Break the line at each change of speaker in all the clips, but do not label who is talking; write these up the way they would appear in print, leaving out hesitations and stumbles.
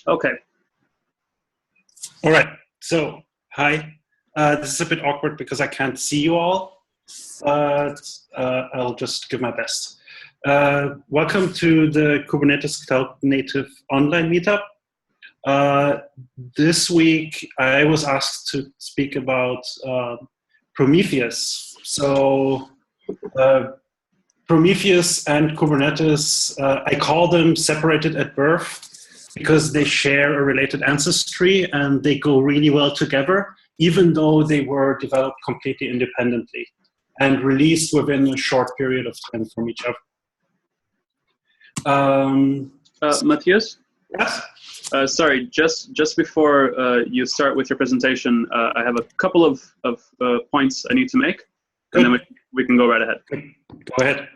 Okay.
All right. So, hi. This is a bit awkward because I can't see you all, but I'll just give my best. Welcome to the Kubernetes Cloud Native online meetup. This week, I was asked to speak about Prometheus. So, Prometheus and Kubernetes, I call them separated at birth because they share a related ancestry and they go really well together, even though they were developed completely independently and released within a short period of time from each other.
Matthias?
Yes?
Sorry, just before you start with your presentation, I have a couple of points I need to make, and then we can go right ahead.
Go ahead.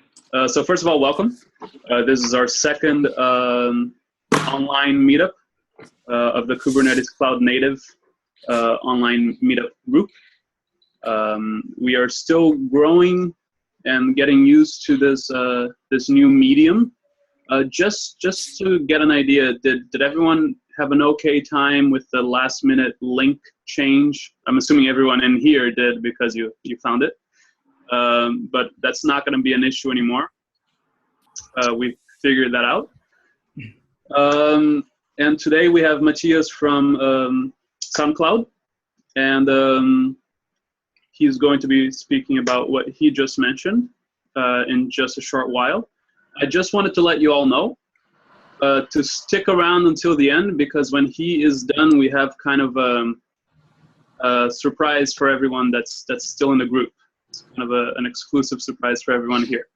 So first of all, welcome. This is our second online meetup of the Kubernetes Cloud Native online meetup group. We are still growing and getting used to this this new medium. Just to get an idea, did everyone have an okay time with the last minute link change? I'm assuming everyone in here did because you found it. But that's not going to be an issue anymore. We figured that out. And today we have Matthias from SoundCloud, and he's going to be speaking about what he just mentioned in just a short while. I just wanted to let you all know to stick around until the end, because when he is done, we have kind of a surprise for everyone that's still in the group. It's kind of an exclusive surprise for everyone here.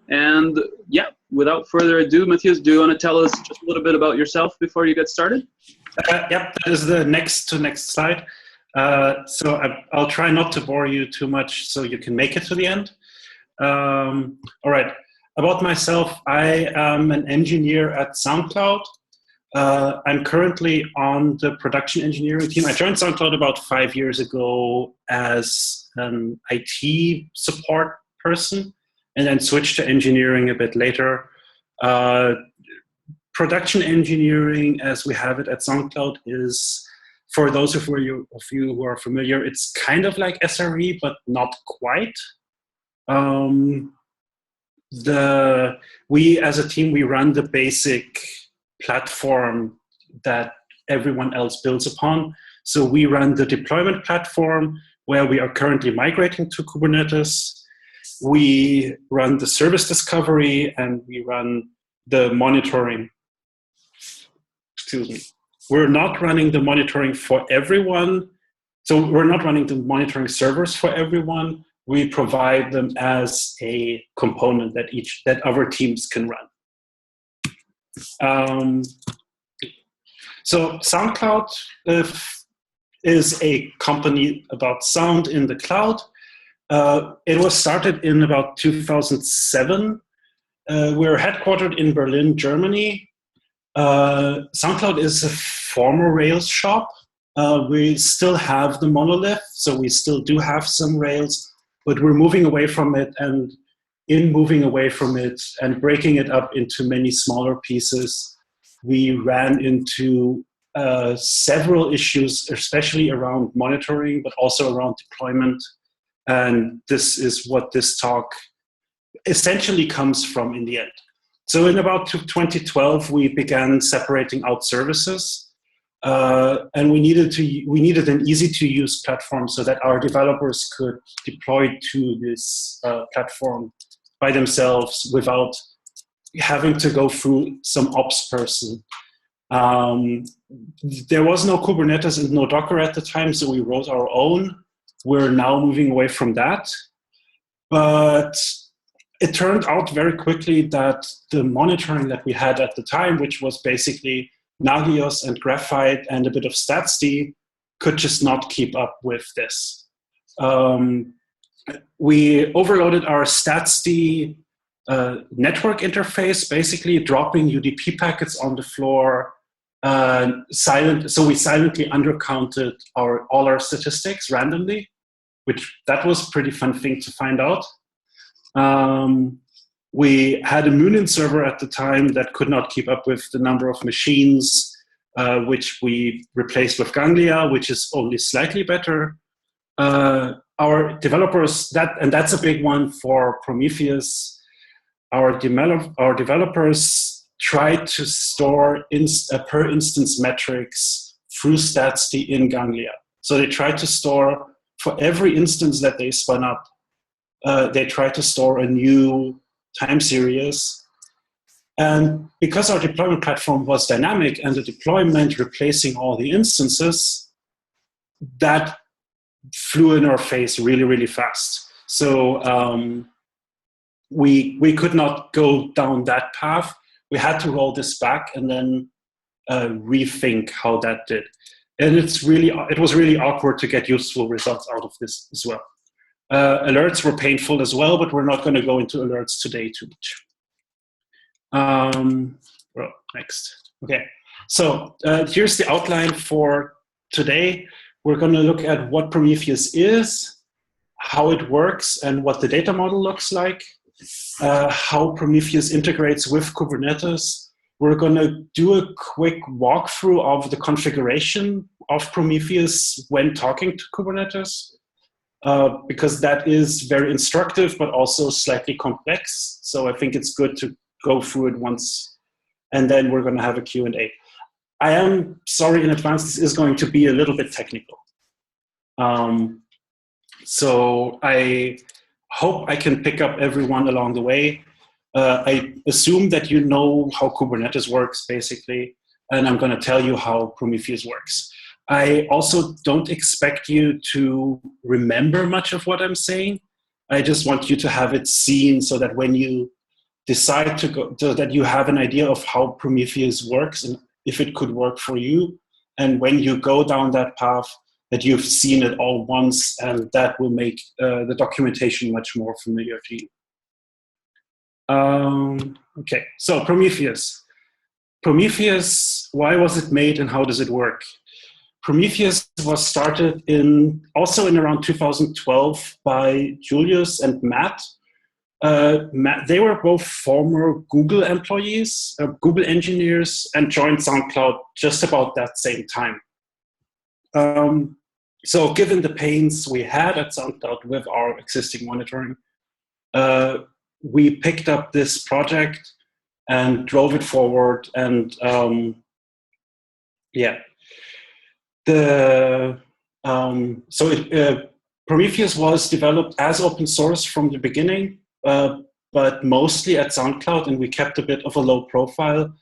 And yeah, without further ado, Matthias, do you want to tell us just a little bit about yourself before you get started?
Yep, that is the next slide. So I'll try not to bore you too much so you can make it to the end. All right, about myself, I am an engineer at SoundCloud. I'm currently on the production engineering team. I joined SoundCloud about 5 years ago as an IT support person, and then switched to engineering a bit later. Production engineering, as we have it at SoundCloud, is, for those of you who are familiar, it's kind of like SRE, but not quite. We as a team, we run the basic platform that everyone else builds upon. So we run the deployment platform where we are currently migrating to Kubernetes. We run the service discovery and we run the monitoring. Excuse me. We're not running the monitoring for everyone. So we're not running the monitoring servers for everyone. We provide them as a component that other teams can run. So SoundCloud is a company about sound in the cloud. It was started in about 2007. We're headquartered in Berlin, Germany. SoundCloud is a former Rails shop. We still have the monolith, so we still do have some Rails, but we're moving away from it, and in moving away from it and breaking it up into many smaller pieces, we ran into several issues, especially around monitoring, but also around deployment. And this is what this talk essentially comes from in the end. So in about 2012, we began separating out services, and we needed an easy-to-use platform so that our developers could deploy to this platform by themselves without having to go through some ops person. There was no Kubernetes and no Docker at the time, so we wrote our own. We're now moving away from that. But it turned out very quickly that the monitoring that we had at the time, which was basically Nagios and Graphite and a bit of StatsD, could just not keep up with this. We overloaded our StatsD network interface, basically dropping UDP packets on the floor, so we silently undercounted all our statistics randomly, that was a pretty fun thing to find out. We had a Munin server at the time that could not keep up with the number of machines, which we replaced with Ganglia, which is only slightly better. Our developers, that's a big one for Prometheus. Our developers tried to store per instance metrics through StatsD in Ganglia. So they tried to store, for every instance that they spun up, they tried to store a new time series. And because our deployment platform was dynamic and the deployment replacing all the instances, that flew in our face really, really fast. So we could not go down that path. We had to roll this back and then rethink how that did. And it was really awkward to get useful results out of this as well. Alerts were painful as well, but we're not going to go into alerts today too much. Well, next. Okay, so here's the outline for today. We're going to look at what Prometheus is, how it works, and what the data model looks like, how Prometheus integrates with Kubernetes. We're going to do a quick walkthrough of the configuration of Prometheus when talking to Kubernetes, because that is very instructive, but also slightly complex. So I think it's good to go through it once, and then we're going to have a Q&A. I am sorry in advance, this is going to be a little bit technical. So I hope I can pick up everyone along the way. I assume that you know how Kubernetes works, basically, and I'm going to tell you how Prometheus works. I also don't expect you to remember much of what I'm saying. I just want you to have it seen so that when you decide to go, so that you have an idea of how Prometheus works and if it could work for you. And when you go down that path, that you've seen it all once, and that will make the documentation much more familiar to you. Okay, so Prometheus. Prometheus, why was it made and how does it work? Prometheus was started also in around 2012 by Julius and Matt. They were both former Google employees, Google engineers, and joined SoundCloud just about that same time. So given the pains we had at SoundCloud with our existing monitoring, we picked up this project and drove it forward. And Prometheus was developed as open source from the beginning, but mostly at SoundCloud, and we kept a bit of a low profile.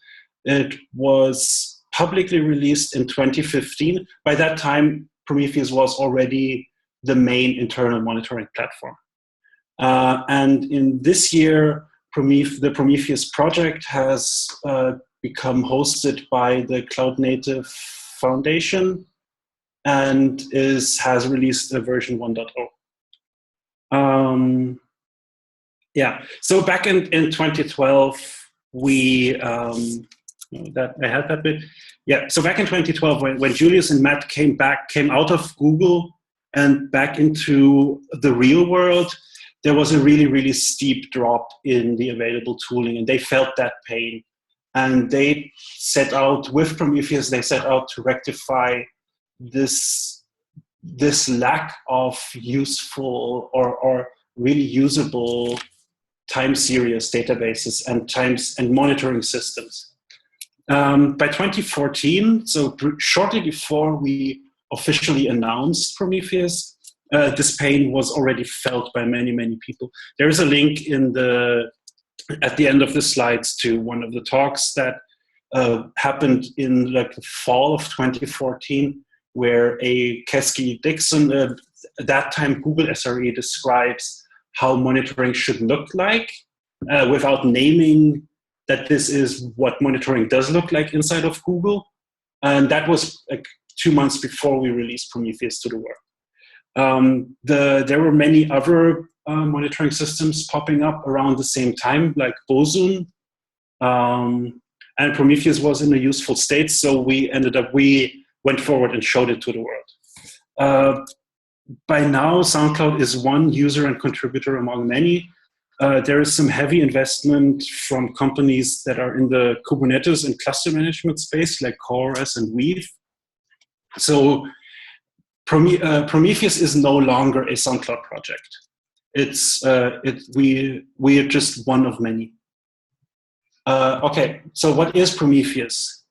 It was publicly released in 2015. By that time, Prometheus was already the main internal monitoring platform. And in this year, the Prometheus project has become hosted by the Cloud Native Foundation and has released a version 1.0. So back in 2012, so back in 2012, when Julius and Matt came out of Google and back into the real world, there was a really, really steep drop in the available tooling, and they felt that pain. And they set out, with Prometheus, to rectify this lack of useful or really usable time series databases and monitoring systems. By 2014, so shortly before we officially announced Prometheus, this pain was already felt by many, many people. There is a link at the end of the slides to one of the talks that happened in the fall of 2014, where a Kesky Dixon, that time Google SRE, describes how monitoring should look like without naming that this is what monitoring does look like inside of Google. And that was like 2 months before we released Prometheus to the world. There were many other monitoring systems popping up around the same time, like Bosun, and Prometheus was in a useful state, so we went forward and showed it to the world. By now, SoundCloud is one user and contributor among many. There is some heavy investment from companies that are in the Kubernetes and cluster management space, like CoreOS and Weave. So Prometheus is no longer a SoundCloud project. We are just one of many. Okay, so what is Prometheus?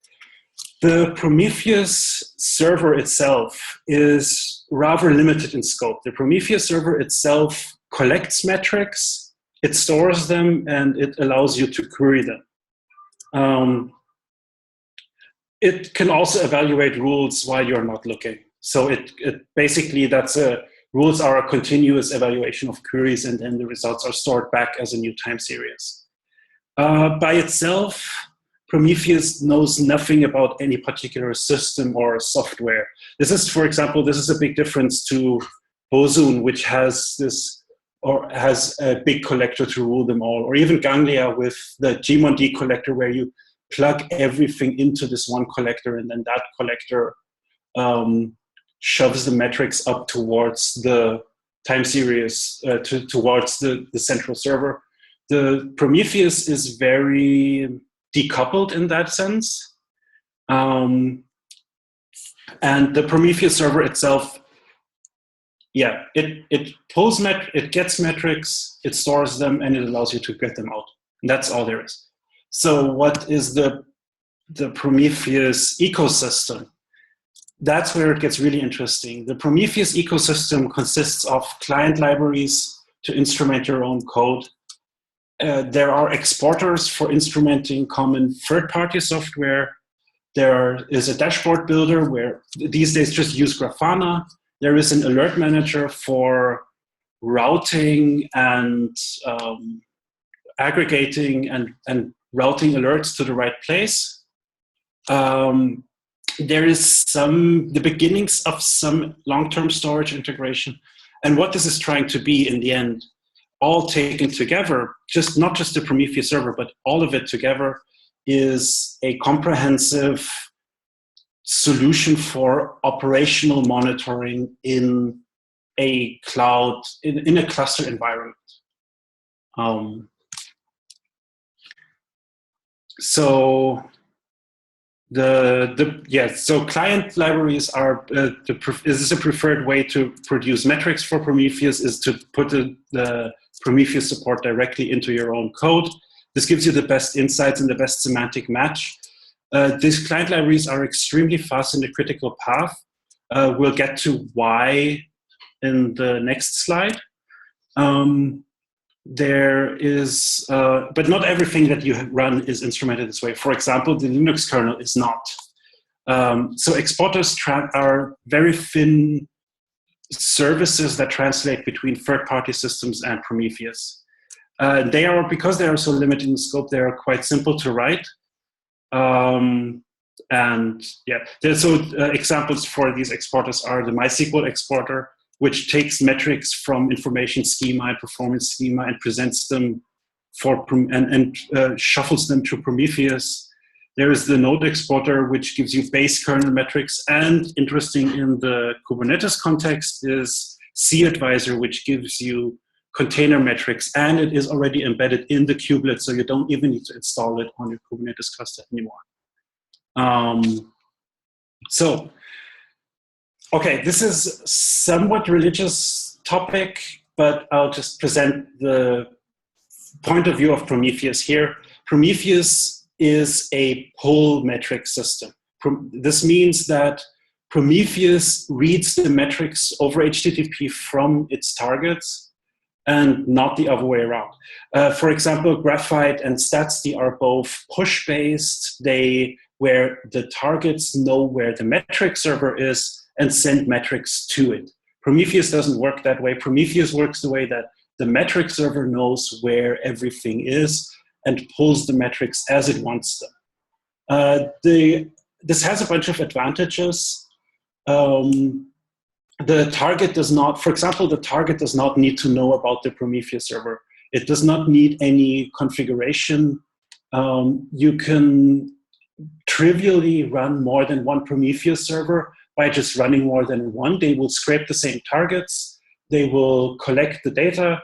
The Prometheus server itself is rather limited in scope. The Prometheus server itself collects metrics, it stores them, and it allows you to query them. It can also evaluate rules while you're not looking. So it basically, rules are a continuous evaluation of queries, and then the results are stored back as a new time series. By itself, Prometheus knows nothing about any particular system or software. This is, for example, this is a big difference to Bosun, which has a big collector to rule them all, or even Ganglia with the Gmod collector, where you plug everything into this one collector, and then that collector shoves the metrics up towards the time series, towards the central server. The Prometheus is very decoupled in that sense. And the Prometheus server itself, yeah, it gets metrics, it stores them, and it allows you to get them out. And that's all there is. So what is the Prometheus ecosystem? That's where it gets really interesting. The Prometheus ecosystem consists of client libraries to instrument your own code. There are exporters for instrumenting common third-party software. There is a dashboard builder where these days just use Grafana. There is an alert manager for routing and aggregating and routing alerts to the right place. There is the beginnings of some long-term storage integration. And what this is trying to be in the end, all taken together, not just the Prometheus server, but all of it together, is a comprehensive solution for operational monitoring in a cloud, in a cluster environment. So client libraries are is a preferred way to produce metrics for Prometheus, is to put the Prometheus support directly into your own code. This gives you the best insights and the best semantic match. These client libraries are extremely fast in the critical path. We'll get to why in the next slide. There is, but not everything that you run is instrumented this way. For example, the Linux kernel is not. So exporters are very thin services that translate between third-party systems and Prometheus. Because they are so limited in scope, they are quite simple to write. Examples for these exporters are the MySQL exporter, which takes metrics from information schema and performance schema and presents them and shuffles them to Prometheus. There is the node exporter, which gives you base kernel metrics, and interesting in the Kubernetes context is CAdvisor, which gives you container metrics, and it is already embedded in the kubelet, so you don't even need to install it on your Kubernetes cluster anymore. Okay, this is somewhat religious topic, but I'll just present the point of view of Prometheus here. Prometheus is a pull metric system. This means that Prometheus reads the metrics over HTTP from its targets and not the other way around. For example, Graphite and StatsD are both push-based, where the targets know where the metric server is and send metrics to it. Prometheus doesn't work that way. Prometheus works the way that the metric server knows where everything is and pulls the metrics as it wants them. This has a bunch of advantages. The target does not, for example, the target does not need to know about the Prometheus server. It does not need any configuration. You can trivially run more than one Prometheus server by just running more than one. They will scrape the same targets. They will collect the data.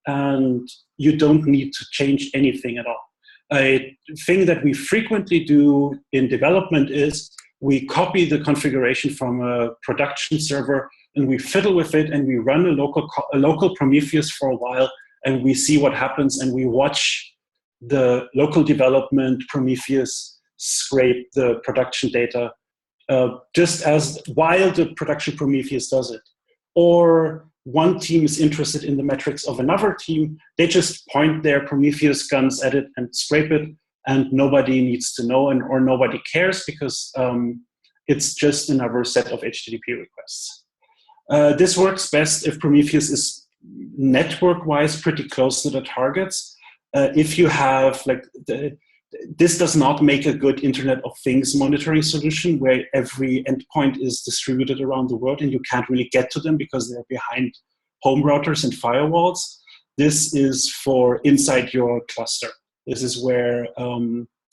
and you don't need to change anything at all. A thing that we frequently do in development is we copy the configuration from a production server and we fiddle with it and we run a local Prometheus for a while and we see what happens and we watch the local development Prometheus scrape the production data just as while the production Prometheus does it. Or one team is interested in the metrics of another team, they just point their Prometheus guns at it and scrape it, and nobody needs to know or nobody cares because it's just another set of HTTP requests. This works best if Prometheus is network-wise pretty close to the targets. If you have this does not make a good Internet of Things monitoring solution where every endpoint is distributed around the world and you can't really get to them because they're behind home routers and firewalls. This is for inside your cluster. This is where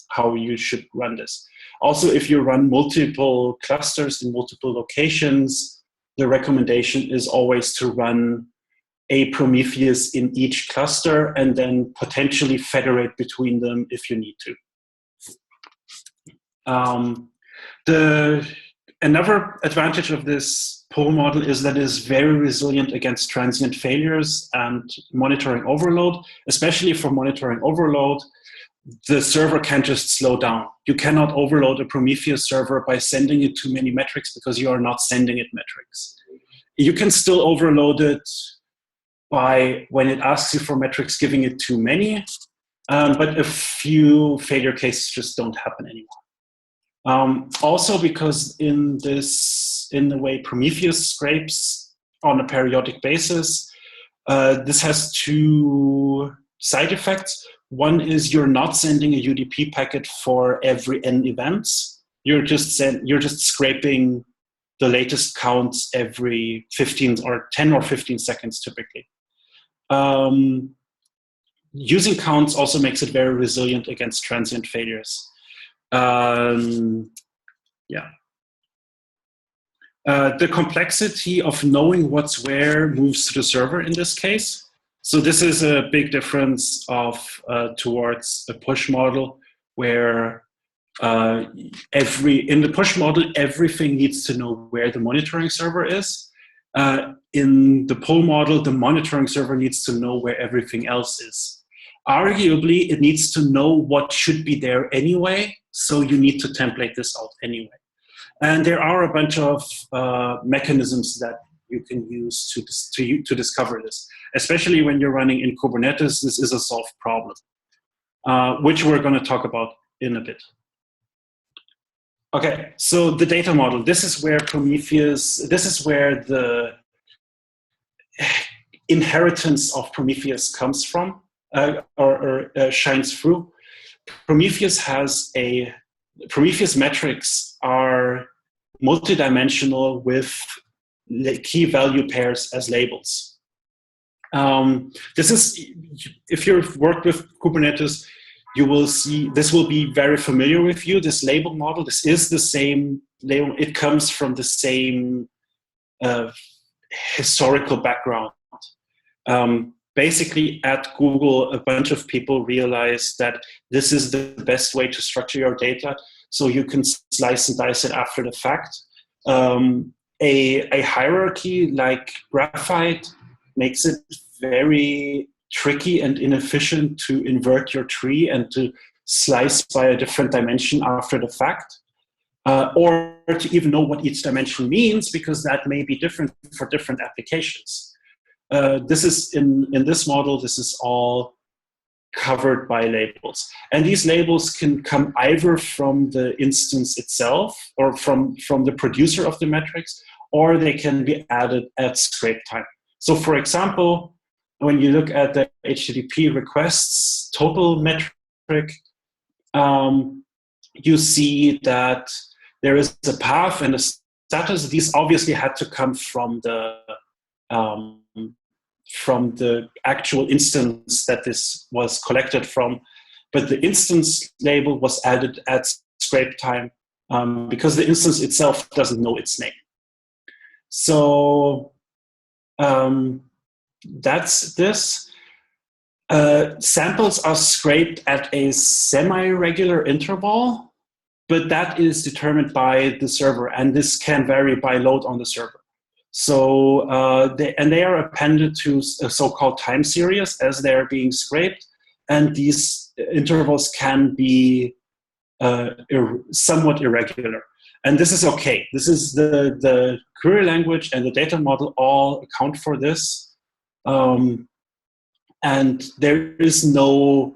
how you should run this. Also, if you run multiple clusters in multiple locations, the recommendation is always to run a Prometheus in each cluster and then potentially federate between them if you need to. Another advantage of this pull model is that it is very resilient against transient failures and monitoring overload. Especially for monitoring overload, the server can't just slow down. You cannot overload a Prometheus server by sending it too many metrics because you are not sending it metrics. You can still overload it by, when it asks you for metrics, giving it too many, but a few failure cases just don't happen anymore. Also, because in the way Prometheus scrapes on a periodic basis, this has two side effects. One is you're not sending a UDP packet for every n events. You're just scraping the latest counts every 10 or 15 seconds typically. Using counts also makes it very resilient against transient failures. The complexity of knowing what's where moves to the server in this case. So this is a big difference towards a push model where in the push model, everything needs to know where the monitoring server is. In the pull model, the monitoring server needs to know where everything else is. Arguably, it needs to know what should be there anyway, so you need to template this out anyway. And there are a bunch of mechanisms that you can use to discover this. Especially when you're running in Kubernetes, this is a solved problem, which we're going to talk about in a bit. Okay, so the data model. This is where the inheritance of Prometheus comes from, or shines through. Prometheus metrics are multidimensional with key value pairs as labels. This is, if you've worked with Kubernetes, you will see this will be very familiar with you. This label model, this is the same label. It comes from the same historical background. Basically, at Google, a bunch of people realized that this is the best way to structure your data, so you can slice and dice it after the fact. A hierarchy like graphite makes it very tricky and inefficient to invert your tree and to slice by a different dimension after the fact, or to even know what each dimension means, because that may be different for different applications. This is in this model, this is all covered by labels. And these labels can come either from the instance itself or from the producer of the metrics, or they can be added at scrape time. So for example, when you look at the HTTP requests total metric, you see that there is a path and a status. These obviously had to come from the actual instance that this was collected from, but the instance label was added at scrape time because the instance itself doesn't know its name. So that's this. Samples are scraped at a semi-regular interval, but that is determined by the server, and this can vary by load on the server. So they are appended to a so-called time series as they are being scraped, and these intervals can be somewhat irregular. And this is okay. This is the query language and the data model all account for this. And there is no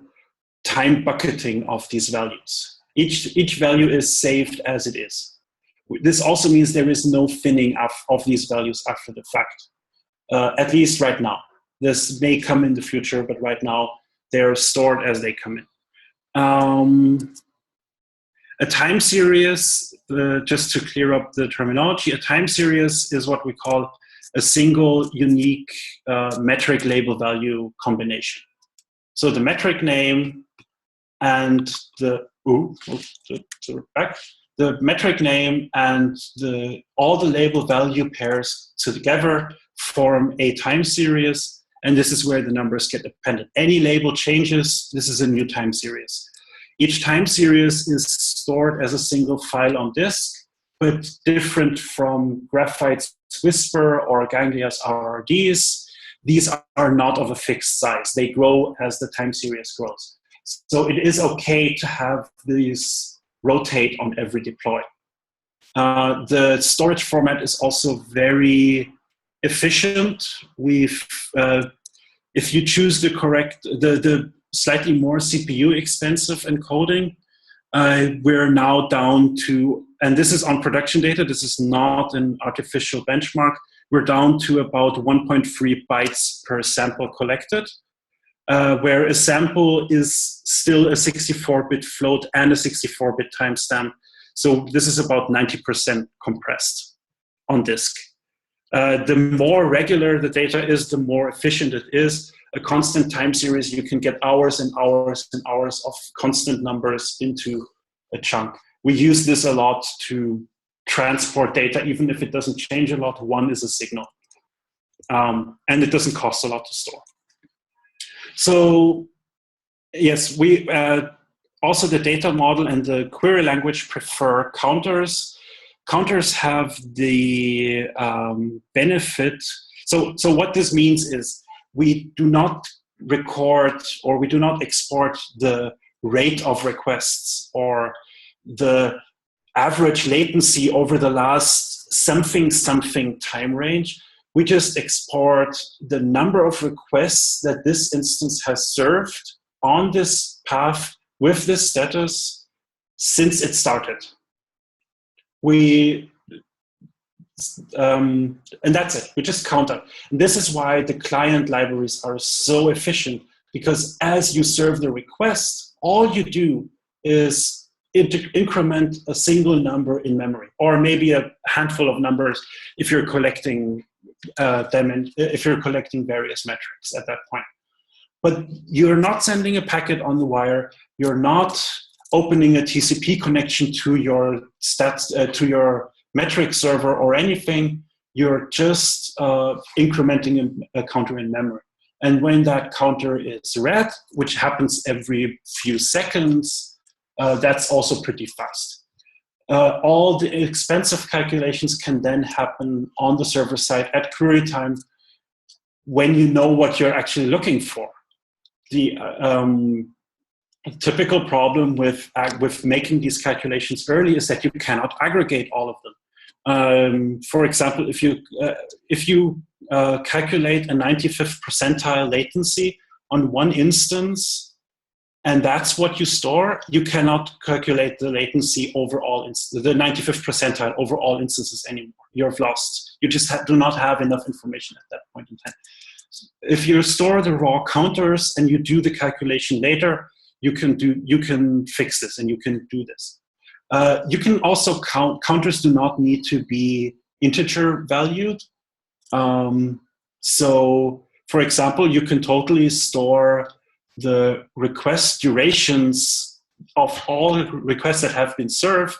time bucketing of these values. Each value is saved as it is. This also means there is no thinning of these values after the fact, at least right now. This may come in the future, but right now they're stored as they come in. A time series, just to clear up the terminology, a time series is what we call a single unique metric label value combination. So the metric name and the metric name and all the label value pairs together form a time series, and this is where the numbers get appended. Any label changes, this is a new time series. Each time series is stored as a single file on disk, but different from Graphite's Whisper or Ganglia's RRDs. These are not of a fixed size. They grow as the time series grows. So it is okay to have these rotate on every deploy. The storage format is also very efficient. If you choose the correct, the slightly more CPU expensive encoding, we're now down to, and this is on production data, this is not an artificial benchmark, we're down to about 1.3 bytes per sample collected, where a sample is still a 64-bit float and a 64-bit timestamp. So this is about 90% compressed on disk. The more regular the data is, the more efficient it is. A constant time series, you can get hours and hours and hours of constant numbers into a chunk. We use this a lot to transport data, even if it doesn't change a lot. One is a signal. And it doesn't cost a lot to store. So yes, we also the data model and the query language prefer counters. Counters have the benefit. So what this means is we do not record or we do not export the rate of requests or the average latency over the last something time range. We just export the number of requests that this instance has served on this path with this status since it started. And that's it. We just count up. And this is why the client libraries are so efficient, because as you serve the request, all you do is increment a single number in memory, or maybe a handful of numbers if you're collecting if you're collecting various metrics at that point. But you're not sending a packet on the wire. You're not opening a TCP connection to your to your metric server or anything. You're just incrementing a counter in memory. And when that counter is read, which happens every few seconds, that's also pretty fast. All the expensive calculations can then happen on the server side at query time when you know what you're actually looking for. The typical problem with making these calculations early is that you cannot aggregate all of them. For example, if you calculate a 95th percentile latency on one instance, and that's what you store, you cannot calculate the latency over all the 95th percentile over all instances anymore. You've lost. You just do not have enough information at that point in time. If you store the raw counters and you do the calculation later, you can fix this and you can do this. You can also counters do not need to be integer valued. So, for example, you can totally store the request durations of all requests that have been served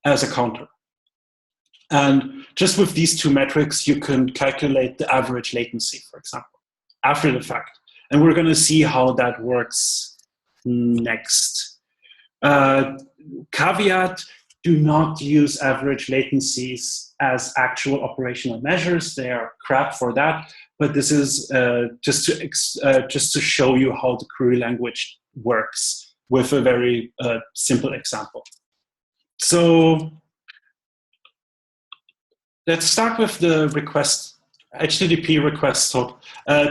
as a counter. And just with these two metrics, you can calculate the average latency, for example, after the fact. And we're going to see how that works next. Caveat, do not use average latencies as actual operational measures. They are crap for that. But this is just to show you how the query language works with a very simple example. So let's start with the request, HTTP request total.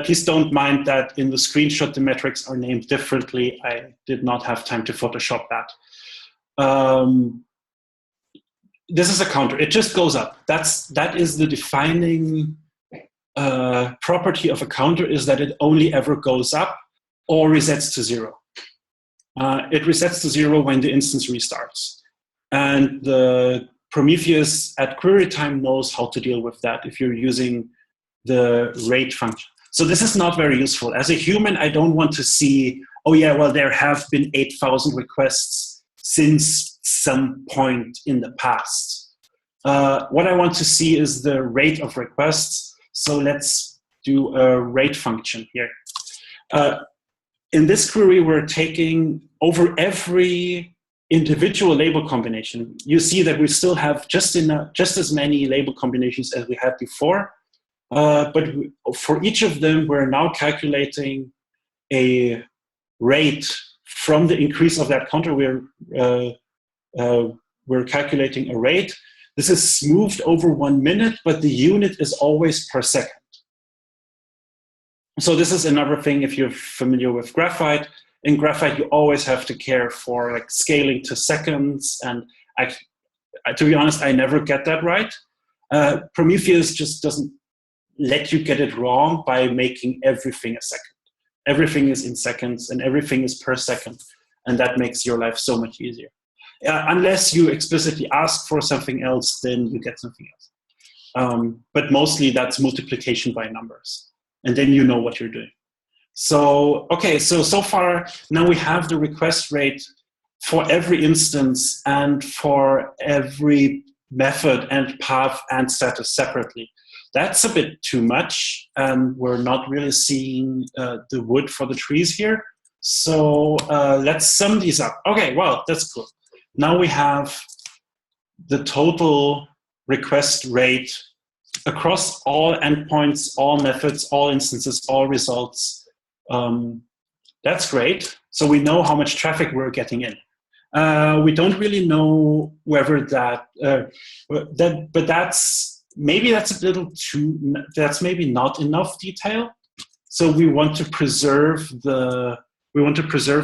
Please don't mind that in the screenshot the metrics are named differently. I did not have time to Photoshop that. This is a counter. It just goes up. That is the defining property of a counter, is that it only ever goes up or resets to 0. It resets to 0 when the instance restarts. And the Prometheus at query time knows how to deal with that if you're using the rate function. So this is not very useful. As a human, I don't want to see, oh yeah, well, there have been 8,000 requests since some point in the past. What I want to see is the rate of requests. So let's do a rate function here. In this query, we're taking over every individual label combination. You see that we still have just as many label combinations as we had before. But for each of them, we're now calculating a rate from the increase of that counter. We're calculating a rate. This is smoothed over 1 minute, but the unit is always per second. So this is another thing if you're familiar with Graphite. In Graphite, you always have to care for like scaling to seconds. And to be honest, I never get that right. Prometheus just doesn't let you get it wrong by making everything a second. Everything is in seconds and everything is per second. And that makes your life so much easier. Unless you explicitly ask for something else, then you get something else. But mostly that's multiplication by numbers. And then you know what you're doing. So, okay, so far now we have the request rate for every instance and for every method and path and status separately. That's a bit too much, and we're not really seeing the wood for the trees here. So let's sum these up. Okay, well, that's cool. Now we have the total request rate across all endpoints, all methods, all instances, all results. That's great. So we know how much traffic we're getting in. We don't really know whether that, but that's maybe a little too. That's maybe not enough detail. So we want to preserve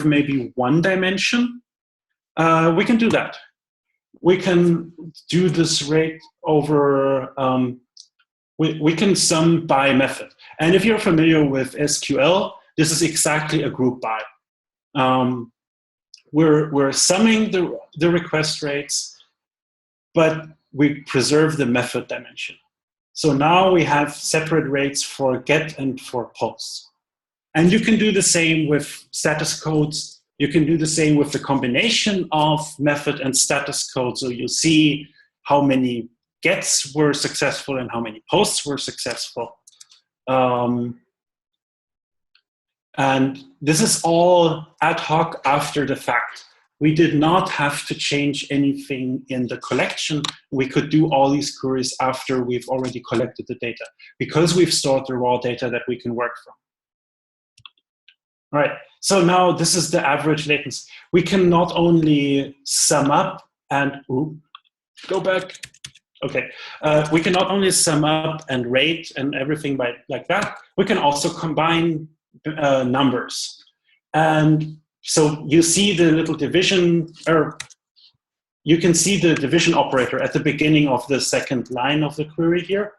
maybe one dimension. We can do that. We can do this rate over. We can sum by method. And if you're familiar with SQL, this is exactly a group by. We're summing the request rates, but we preserve the method dimension. So now we have separate rates for get and for post. And you can do the same with status codes. You can do the same with the combination of method and status code. So you see how many gets were successful and how many posts were successful. And this is all ad hoc after the fact. We did not have to change anything in the collection. We could do all these queries after we've already collected the data, because we've stored the raw data that we can work from. All right, so now this is the average latency. We can not only sum up and, go back. Okay, we can not only sum up and rate and everything by like that, we can also combine numbers. And so you see the little division, or you can see the division operator at the beginning of the second line of the query here.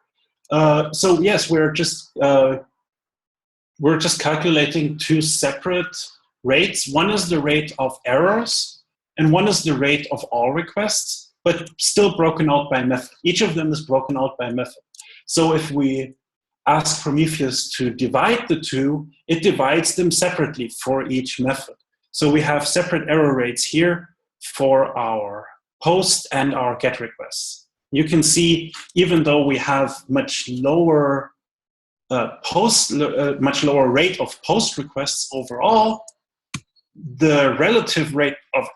So yes, we're just calculating two separate rates. One is the rate of errors, and one is the rate of all requests, but still broken out by method. Each of them is broken out by method. So if we ask Prometheus to divide the two, it divides them separately for each method. So we have separate error rates here for our post and our get requests. You can see, even though we have much lower much lower rate of post requests overall, the relative rate of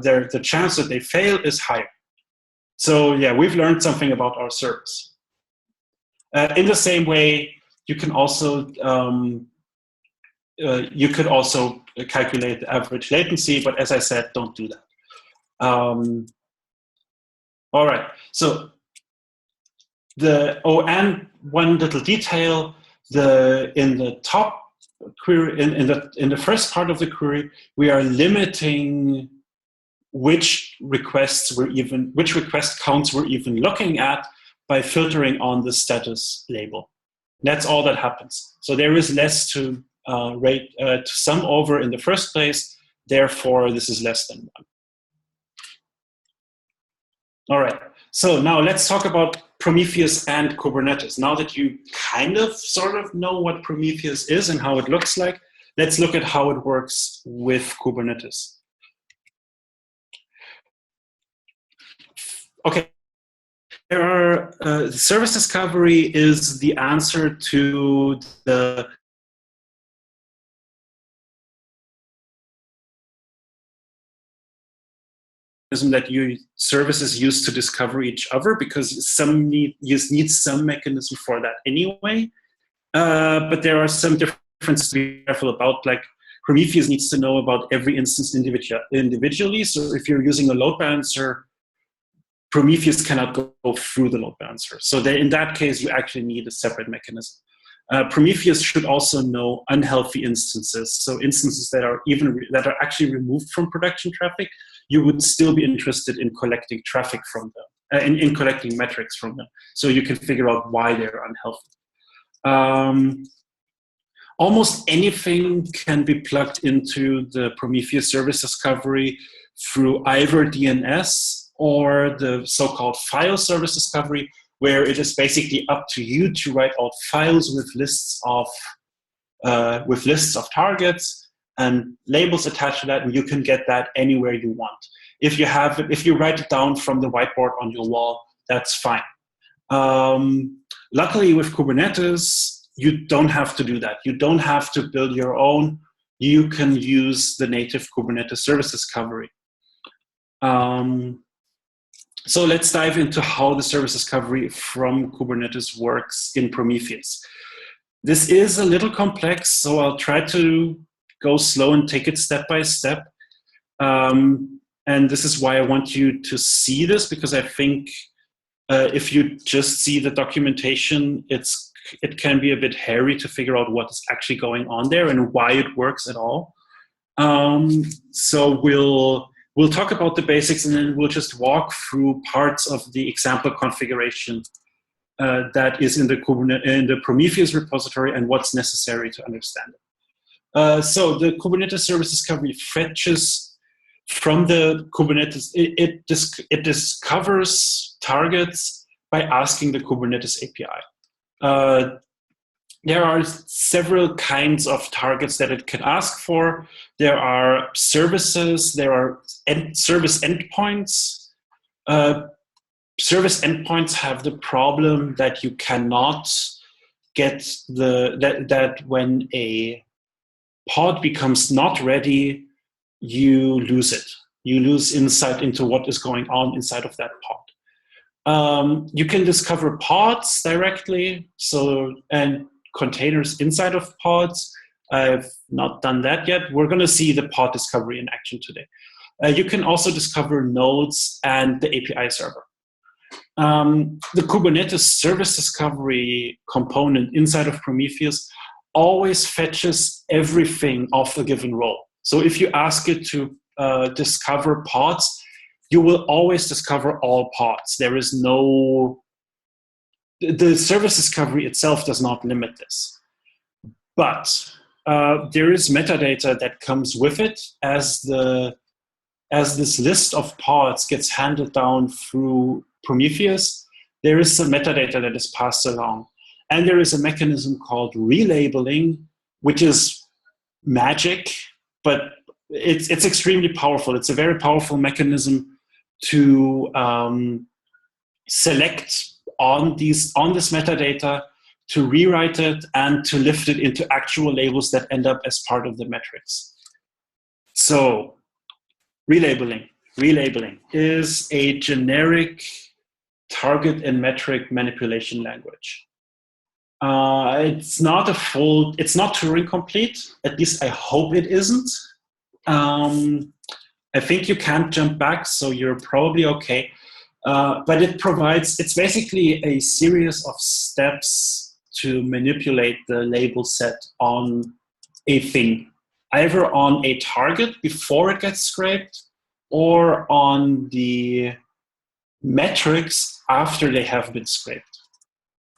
the chance that they fail is higher. So yeah, we've learned something about our service. In the same way, you can also calculate the average latency, but as I said, don't do that. All right, so and one little detail, in the top query, in the first part of the query, we are limiting which request counts we're even looking at by filtering on the status label. That's all that happens. So there is less to sum over in the first place. Therefore, this is less than 1. All right. So now let's talk about Prometheus and Kubernetes. Now that you sort of know what Prometheus is and how it looks like, let's look at how it works with Kubernetes. Okay. Service discovery is the answer to the that services use to discover each other, because you need some mechanism for that anyway. But there are some differences to be careful about. Like Prometheus needs to know about every instance individually. So if you're using a load balancer, Prometheus cannot go through the load balancer. So in that case, you actually need a separate mechanism. Prometheus should also know unhealthy instances. So instances that are actually removed from production traffic, you would still be interested in collecting traffic from them, in collecting metrics from them, so you can figure out why they're unhealthy. Almost anything can be plugged into the Prometheus service discovery through either DNS or the so-called file service discovery, where it is basically up to you to write out files with lists of targets and labels attached to that, and you can get that anywhere you want. If you write it down from the whiteboard on your wall, that's fine. Luckily, with Kubernetes, you don't have to do that. You don't have to build your own. You can use the native Kubernetes service discovery. So let's dive into how the service discovery from Kubernetes works in Prometheus. This is a little complex, so I'll try to go slow and take it step by step. And this is why I want you to see this, because I think if you just see the documentation, it can be a bit hairy to figure out what is actually going on there and why it works at all. So we'll talk about the basics, and then we'll just walk through parts of the example configuration that is in the Prometheus repository and what's necessary to understand it. So the Kubernetes service discovery fetches from the Kubernetes, it discovers targets by asking the Kubernetes API. There are several kinds of targets that it can ask for. There are services, there are service endpoints. Service endpoints have the problem that you cannot get that when a pod becomes not ready, you lose it. You lose insight into what is going on inside of that pod. You can discover pods directly, and containers inside of pods. I've not done that yet. We're going to see the pod discovery in action today. You can also discover nodes and the API server. The Kubernetes service discovery component inside of Prometheus always fetches everything of a given role. So if you ask it to discover pods, you will always discover all pods. There is the service discovery itself does not limit this. But there is metadata that comes with it as this list of pods gets handed down through Prometheus. There is some metadata that is passed along. And there is a mechanism called relabeling, which is magic, but it's extremely powerful. It's a very powerful mechanism to select on this metadata to rewrite it, and to lift it into actual labels that end up as part of the metrics. So relabeling. Relabeling is a generic target and metric manipulation language. It's not Turing complete. At least I hope it isn't. I think you can't jump back, so you're probably okay. But it's basically a series of steps to manipulate the label set on a thing, either on a target before it gets scraped or on the metrics after they have been scraped.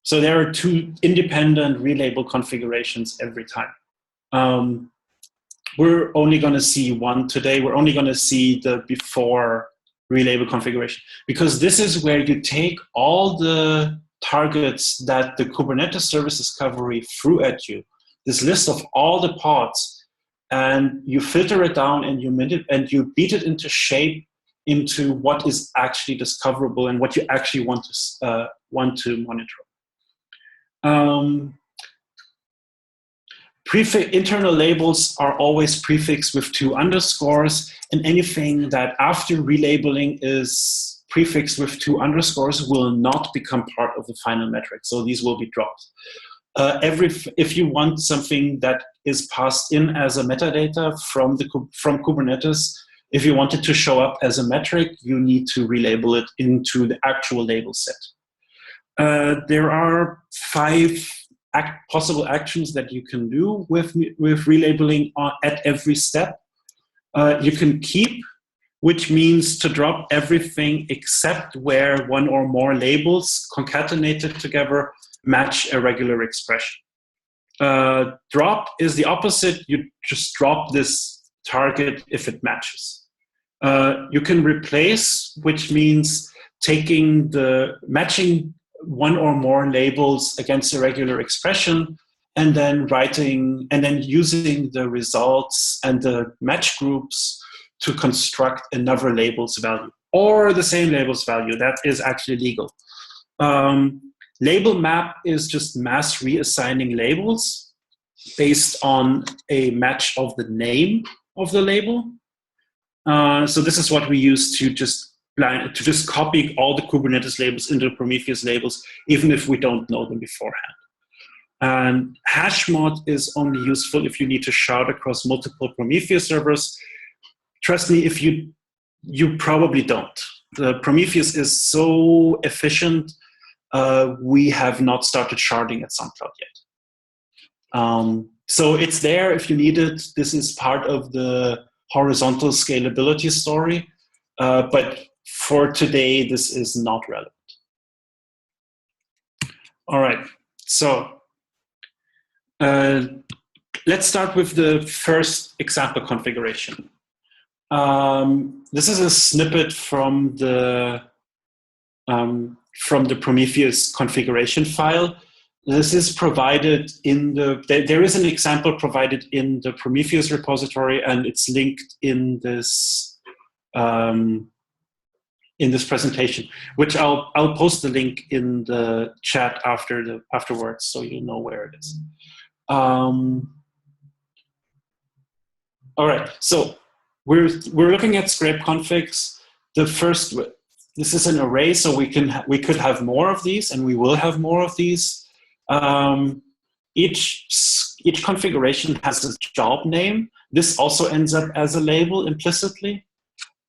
So there are two independent relabel configurations every time. We're only going to see one today. We're only going to see the before relabel configuration, because this is where you take all the targets that the Kubernetes service discovery threw at you, this list of all the pods, and you filter it down and you beat it into shape into what is actually discoverable and what you actually want to monitor. Internal labels are always prefixed with 2 underscores, and anything that after relabeling is prefixed with 2 underscores will not become part of the final metric. So these will be dropped. If you want something that is passed in as a metadata from Kubernetes, if you want it to show up as a metric, you need to relabel it into the actual label set. There are 5 possible actions that you can do with relabeling at every step. You can keep, which means to drop everything except where one or more labels concatenated together match a regular expression. Drop is the opposite. You just drop this target if it matches. You can replace, which means matching one or more labels against a regular expression, and then using the results and the match groups to construct another labels value or the same labels value. That is actually legal. Label map is just mass reassigning labels based on a match of the name of the label. So this is what we use to just copy all the Kubernetes labels into Prometheus labels, even if we don't know them beforehand. And hashmod is only useful if you need to shard across multiple Prometheus servers. Trust me, if you probably don't. The Prometheus is so efficient, we have not started sharding at SoundCloud yet. So it's there if you need it. This is part of the horizontal scalability story, but for today, this is not relevant. All right, so let's start with the first example configuration. This is a snippet from the Prometheus configuration file. This is provided there is an example provided in the Prometheus repository, and it's linked in this presentation, which I'll post the link in the chat afterwards, so you know where it is. All right, so we're looking at scrape configs. This is an array, so we could have more of these, and we will have more of these. Each configuration has a job name. This also ends up as a label implicitly.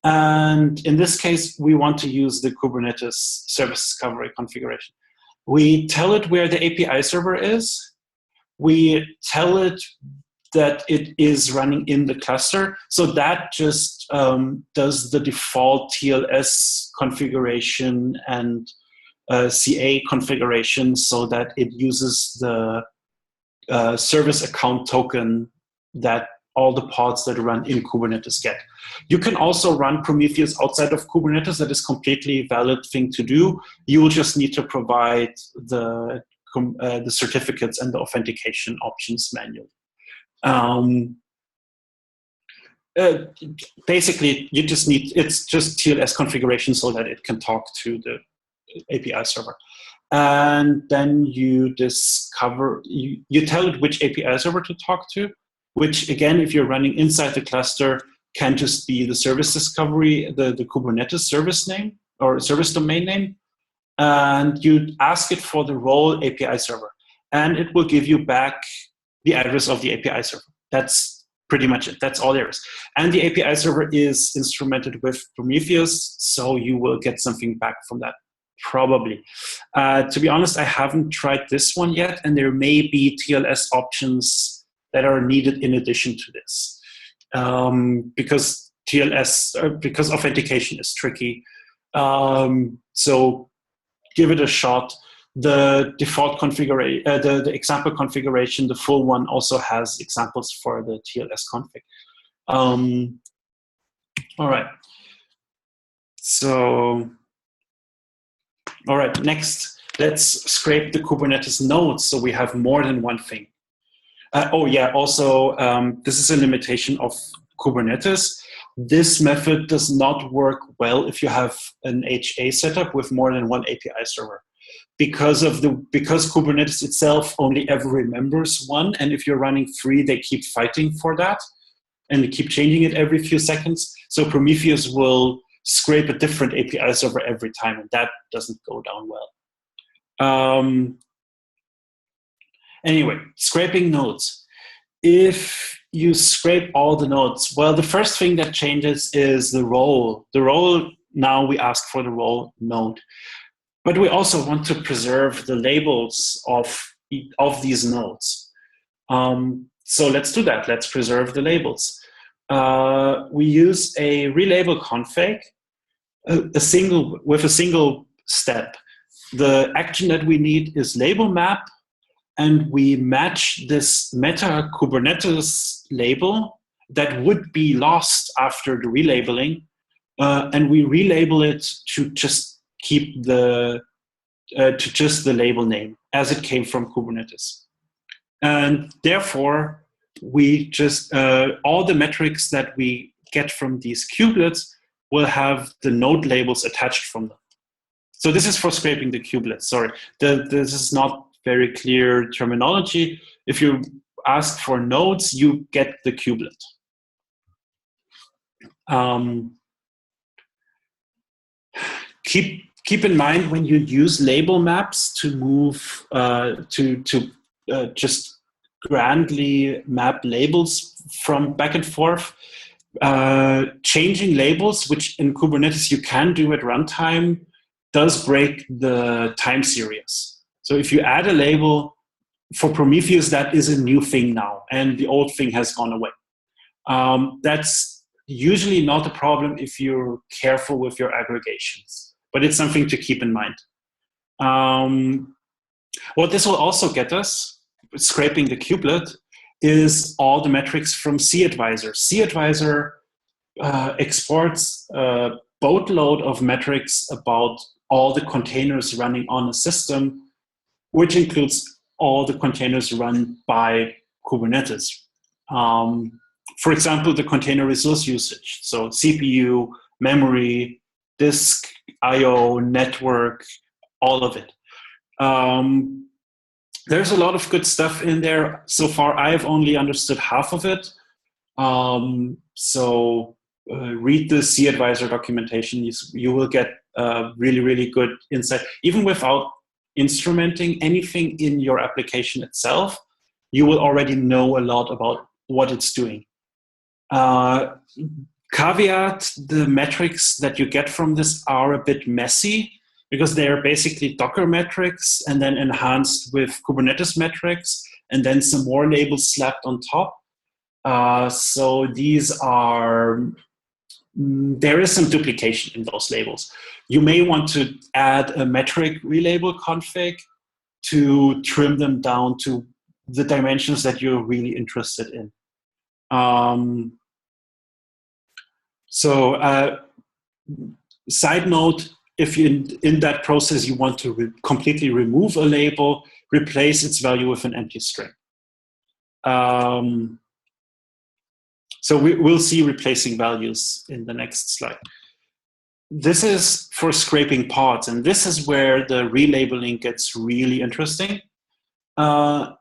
And in this case, we want to use the Kubernetes service discovery configuration. We tell it where the API server is. We tell it that it is running in the cluster. So that just does the default TLS configuration and CA configuration so that it uses the service account token that all the pods that run in Kubernetes get. You can also run Prometheus outside of Kubernetes. That is completely valid thing to do. You will just need to provide the certificates and the authentication options manually. Basically, it's just TLS configuration so that it can talk to the API server. And then you discover, you tell it which API server to talk to, which again, if you're running inside the cluster, can just be the service discovery, the Kubernetes service name or service domain name. And you ask it for the role API server. And it will give you back the address of the API server. That's pretty much it. That's all there is. And the API server is instrumented with Prometheus, so you will get something back from that, probably. To be honest, I haven't tried this one yet, and there may be TLS options that are needed in addition to this. Because TLS, because authentication is tricky. So give it a shot. The default configuration, the example configuration, the full one also has examples for the TLS config. All right. So, all right, next, let's scrape the Kubernetes nodes so we have more than one thing. Oh yeah, also, this is a limitation of Kubernetes. This method does not work well if you have an HA setup with more than one API server. Because Kubernetes itself only ever remembers one, and if you're running 3, they keep fighting for that, and they keep changing it every few seconds. So Prometheus will scrape a different API server every time, and that doesn't go down well. Anyway, scraping nodes. If you scrape all the nodes, well, the first thing that changes is the role. The role, now we ask for the role node. But we also want to preserve the labels of these nodes. So let's do that. Let's preserve the labels. We use a relabel config, with a single step. The action that we need is label map, and we match this meta Kubernetes label that would be lost after the relabeling, and we relabel it to just keep the label name as it came from Kubernetes. And therefore, we just, all the metrics that we get from these kubelets will have the node labels attached from them. So this is for scraping the kubelets, sorry. This is not very clear terminology. If you ask for nodes, you get the kubelet. Keep in mind when you use label maps to move just grandly map labels from back and forth. Changing labels, which in Kubernetes you can do at runtime, does break the time series. So if you add a label for Prometheus, that is a new thing now, and the old thing has gone away. That's usually not a problem if you're careful with your aggregations, but it's something to keep in mind. What this will also get us, scraping the kubelet, is all the metrics from cAdvisor. cAdvisor exports a boatload of metrics about all the containers running on a system, which includes all the containers run by Kubernetes. For example, the container resource usage, so CPU, memory, disk, I/O, network, all of it. There's a lot of good stuff in there. So far, I've only understood half of it. So read the cAdvisor documentation. You will get really, really good insight. Even without instrumenting anything in your application itself, you will already know a lot about what it's doing. Caveat, the metrics that you get from this are a bit messy because they are basically Docker metrics and then enhanced with Kubernetes metrics and then some more labels slapped on top. So these are, there is some duplication in those labels. You may want to add a metric relabel config to trim them down to the dimensions that you're really interested in. Side note, if you in that process you want to completely remove a label, replace its value with an empty string. So we'll see replacing values in the next slide. this is for scraping pods, and this is where the relabeling gets really interesting. I'm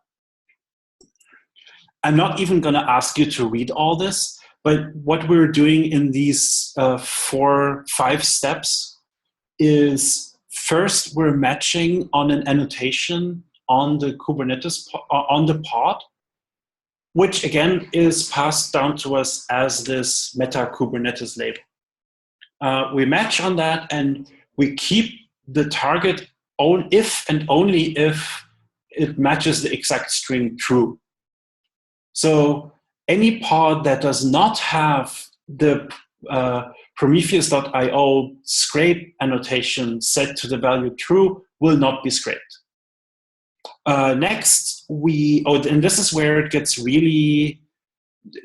not even going to ask you to read all this, but what we're doing in these 5 steps is first we're matching on an annotation on the Kubernetes, on the pod, which again is passed down to us as this meta Kubernetes label. We match on that and we keep the target if and only if it matches the exact string true. So any pod that does not have the Prometheus.io scrape annotation set to the value true will not be scraped. Next, and this is where it gets really,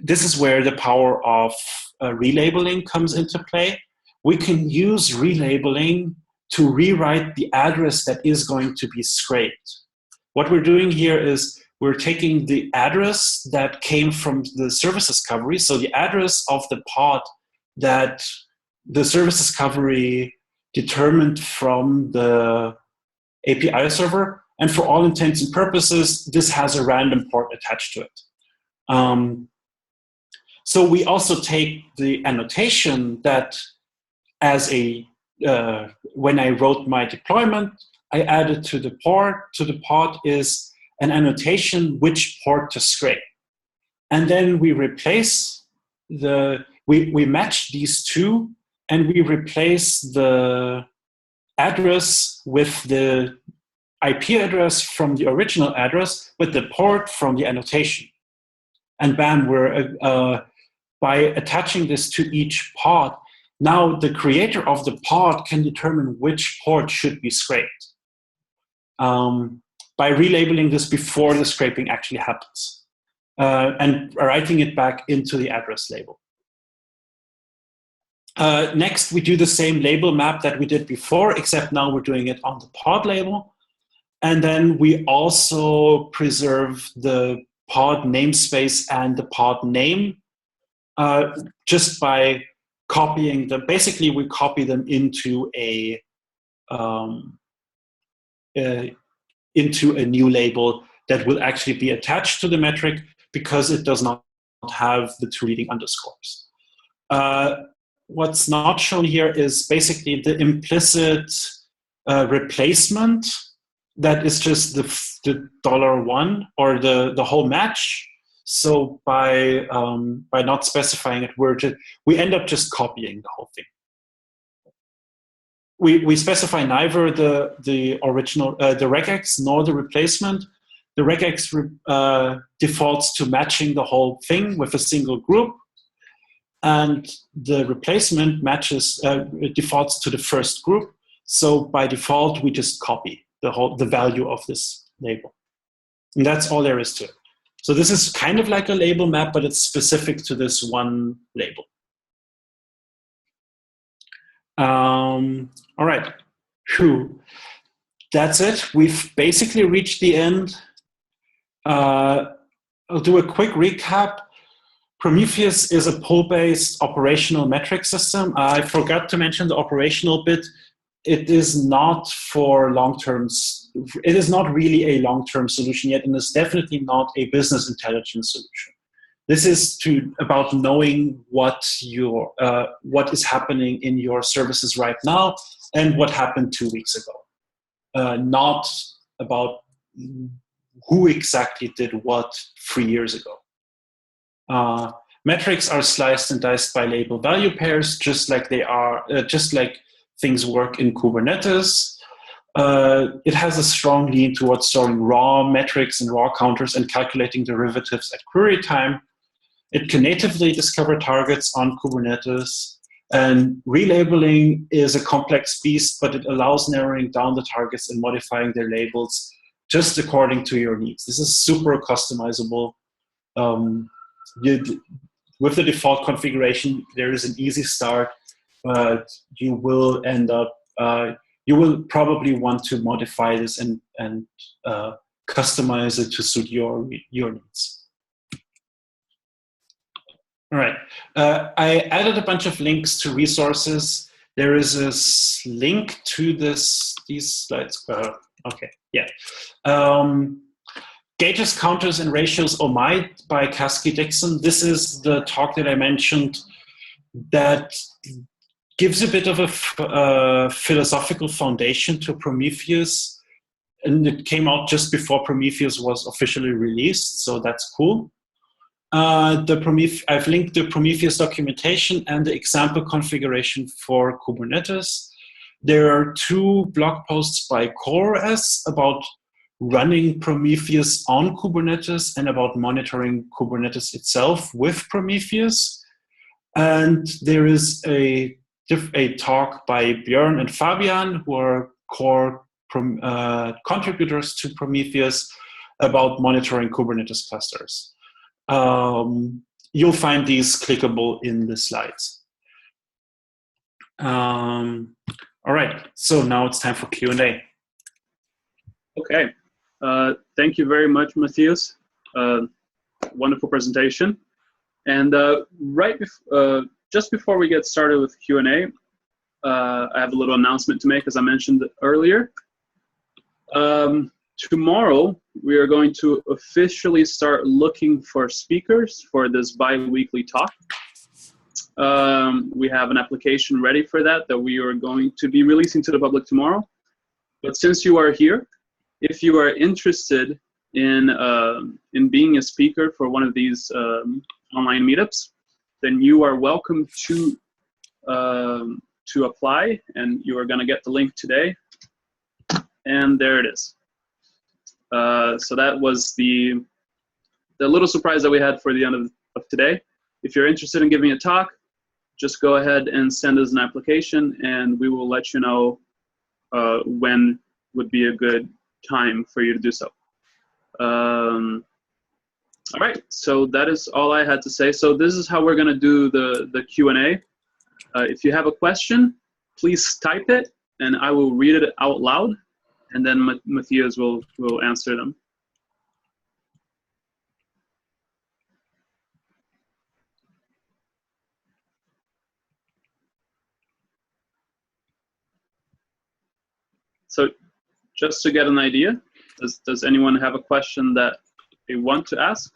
this is where the power of relabeling comes into play. We can use relabeling to rewrite the address that is going to be scraped. What we're doing here is we're taking the address that came from the service discovery, so the address of the pod that the service discovery determined from the API server, and for all intents and purposes, this has a random port attached to it. So we also take the annotation that as when I wrote my deployment, I added to the pod is an annotation which port to scrape. And then we replace we match these two, and we replace the address with the IP address from the original address with the port from the annotation. And bam, we're by attaching this to each pod, now the creator of the pod can determine which port should be scraped by relabeling this before the scraping actually happens and writing it back into the address label. Next, we do the same label map that we did before, except now we're doing it on the pod label. And then we also preserve the pod namespace and the pod name just by copying them. Basically, we copy them into a new label that will actually be attached to the metric because it does not have the 2 leading underscores. What's not shown here is basically the implicit replacement that is just the $1 or the whole match. So by not specifying it, we end up just copying the whole thing. We specify neither the original the regex nor the replacement. The regex defaults to matching the whole thing with a single group, and the replacement defaults to the first group. So by default, we just copy the value of this label, and that's all there is to it. So this is kind of like a label map, but it's specific to this one label. All right, that's it. We've basically reached the end. I'll do a quick recap. Prometheus is a pull-based operational metric system. I forgot to mention the operational bit. It is not for long-term. It is not really a long-term solution yet, and it's definitely not a business intelligence solution. This is about knowing what is happening in your services right now and what happened 2 weeks ago. Not about who exactly did what 3 years ago. Metrics are sliced and diced by label value pairs, just like things work in Kubernetes. It has a strong lean towards storing raw metrics and raw counters and calculating derivatives at query time. It can natively discover targets on Kubernetes. And relabeling is a complex beast, but it allows narrowing down the targets and modifying their labels just according to your needs. This is super customizable. With the default configuration, there is an easy start, but you will end up, you will probably want to modify this and customize it to suit your needs. All right, I added a bunch of links to resources. There is a link to these slides. Okay, yeah. Gauges, counters, and ratios omit by Caskey Dixon. This is the talk that I mentioned that gives a bit of a philosophical foundation to Prometheus. And it came out just before Prometheus was officially released, so that's cool. I've linked the Prometheus documentation and the example configuration for Kubernetes. There are 2 blog posts by CoreOS about running Prometheus on Kubernetes and about monitoring Kubernetes itself with Prometheus. And there is a talk by Björn and Fabian, who are core contributors to Prometheus, about monitoring Kubernetes clusters. You'll find these clickable in the slides. All right, so now it's time for Q&A.
Okay, thank you very much, Matthias. Wonderful presentation. And just before we get started with Q&A, I have a little announcement to make, as I mentioned earlier. Tomorrow, we are going to officially start looking for speakers for this bi-weekly talk. We have an application ready for that we are going to be releasing to the public tomorrow. But since you are here, if you are interested in being a speaker for one of these online meetups, then you are welcome to apply, and you are going to get the link today. And there it is. So that was the little surprise that we had for the end of today. If you're interested in giving a talk, just go ahead and send us an application, and we will let you know when would be a good time for you to do so. All right, so that is all I had to say. So this is how we're going to do the Q&A. If you have a question, please type it, and I will read it out loud, and then Matthias will answer them. So just to get an idea, does anyone have a question that they want to ask?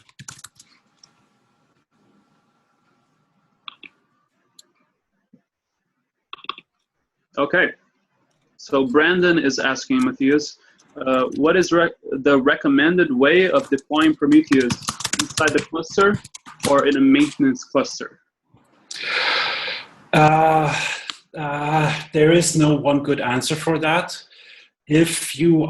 Okay, so Brandon is asking Matthias, what is the recommended way of deploying Prometheus inside the cluster or in a maintenance cluster?
There is no one good answer for that. If you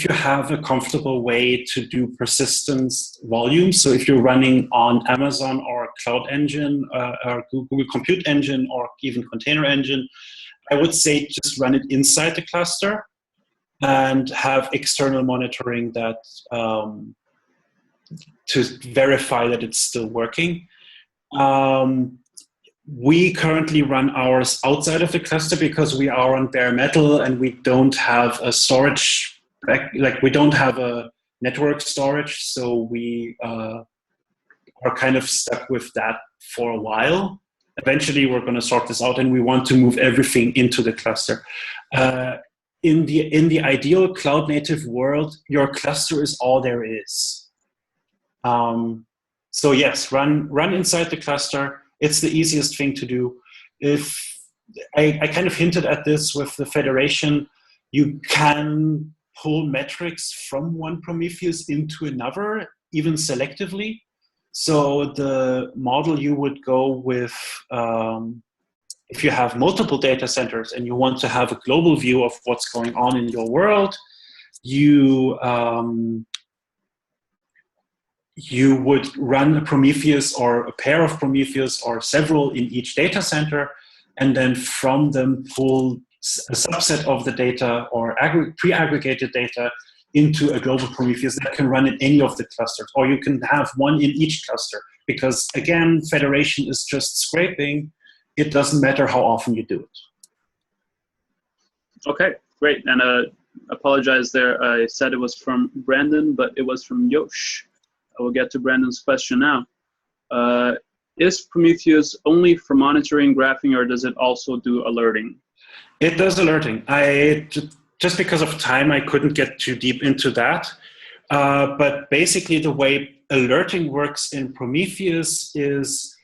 have a comfortable way to do persistence volume, so if you're running on Amazon or Cloud Engine or Google Compute Engine or even Container Engine, I would say just run it inside the cluster and have external monitoring that to verify that it's still working. We currently run ours outside of the cluster because we are on bare metal and we don't have a storage, we don't have a network storage, so we are kind of stuck with that for a while. Eventually we're going to sort this out and we want to move everything into the cluster. In the ideal cloud native world, your cluster is all there is. So yes, run inside the cluster. It's the easiest thing to do. If I kind of hinted at this with the federation, you can pull metrics from one Prometheus into another, even selectively. So the model you would go with, if you have multiple data centers and you want to have a global view of what's going on in your world, you would run a Prometheus or a pair of Prometheus or several in each data center, and then from them pull a subset of the data or pre-aggregated data into a global Prometheus that can run in any of the clusters, or you can have one in each cluster, because again, federation is just scraping. It doesn't matter how often you do it.
Okay, great. And apologize there, I said it was from Brandon, but it was from Yosh. I will get to Brandon's question now. is Prometheus only for monitoring, graphing, or does it also do alerting?
It does alerting. Just because of time, I couldn't get too deep into that. But basically, the way alerting works in Prometheus is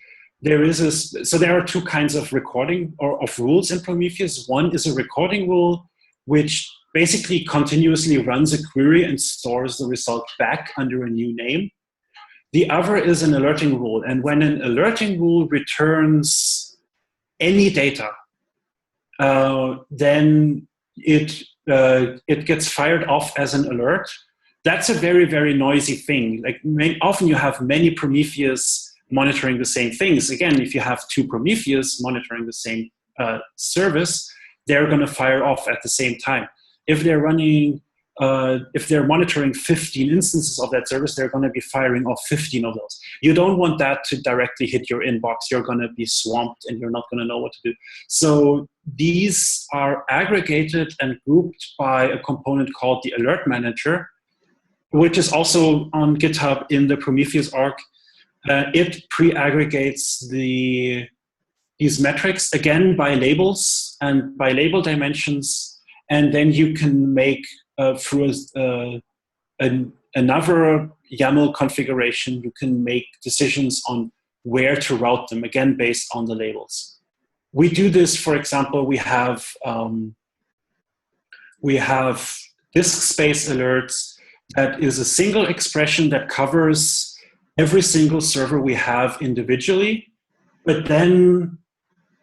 there are two kinds of recording or of rules in Prometheus. One is a recording rule, which basically continuously runs a query and stores the result back under a new name. The other is an alerting rule. And when an alerting rule returns any data, then it gets fired off as an alert. That's a very, very noisy thing. Like often you have many Prometheus monitoring the same things. Again, if you have two Prometheus monitoring the same service, they're going to fire off at the same time. If they're running, if they're monitoring 15 instances of that service, they're going to be firing off 15 of those. You don't want that to directly hit your inbox. You're going to be swamped and you're not going to know what to do. So these are aggregated and grouped by a component called the Alert Manager, which is also on GitHub in the Prometheus org. It pre-aggregates these metrics, again, by labels and by label dimensions, and then you can make, through another YAML configuration, you can make decisions on where to route them, again, based on the labels. We do this, for example, we have disk space alerts that is a single expression that covers every single server we have individually, but then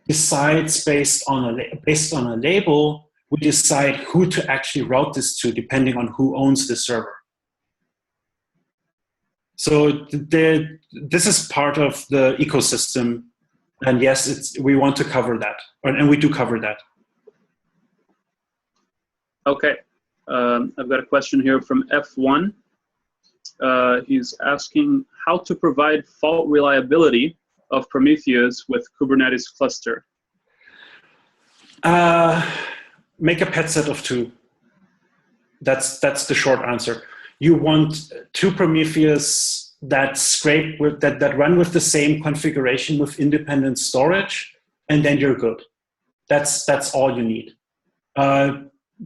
decides based on a label, we decide who to actually route this to depending on who owns the server. So this is part of the ecosystem, and yes, we want to cover that, and we do cover that.
Okay, I've got a question here from F1. He's asking how to provide fault reliability of Prometheus with Kubernetes cluster.
Make a pet set of two. That's the short answer. You want two Prometheus that scrape with that run with the same configuration with independent storage, and then you're good. That's all you need.